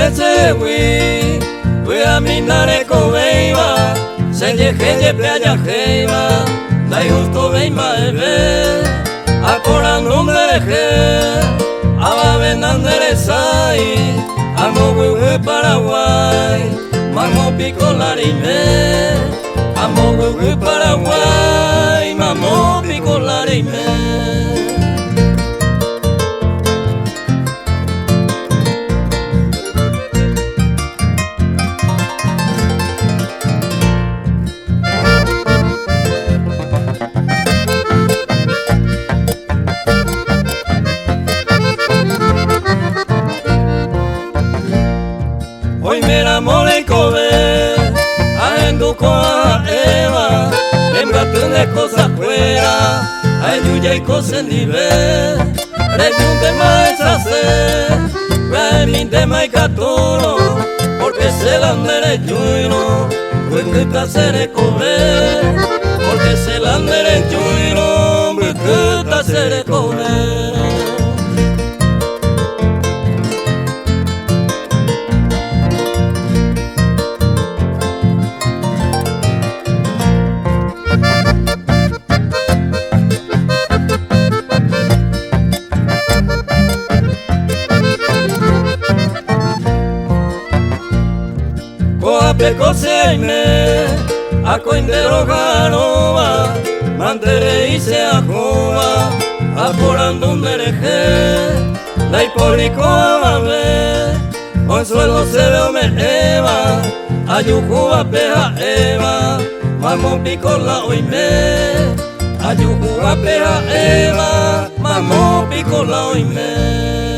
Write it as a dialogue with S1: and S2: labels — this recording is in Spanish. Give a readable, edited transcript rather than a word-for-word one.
S1: ese we a minare coveiva, se lleje playa jeiva, dai justo veima eve, acora numere je, aba venandere sai, amo huehe Paraguay, mamo pico larime, amo huehe Paraguay, mamo pico larime. Hoy me la mole cobe, aenduco a Eva, embatune cosas fuera, ayuya y cosas en nivel, reyunte maestra se, reminte maicatoro, porque se la andere yuino, buquita se cobe, porque se la andere yuino, buquita se cobe. Coape coseime, a coindero garoba, mantere y se ajoba, a porando un mereje, la hipórico amable, consuelo se veo me eva, ayujuba peja eva, mamo pico la oime, ayujuba peja eva, mamo pico la oime.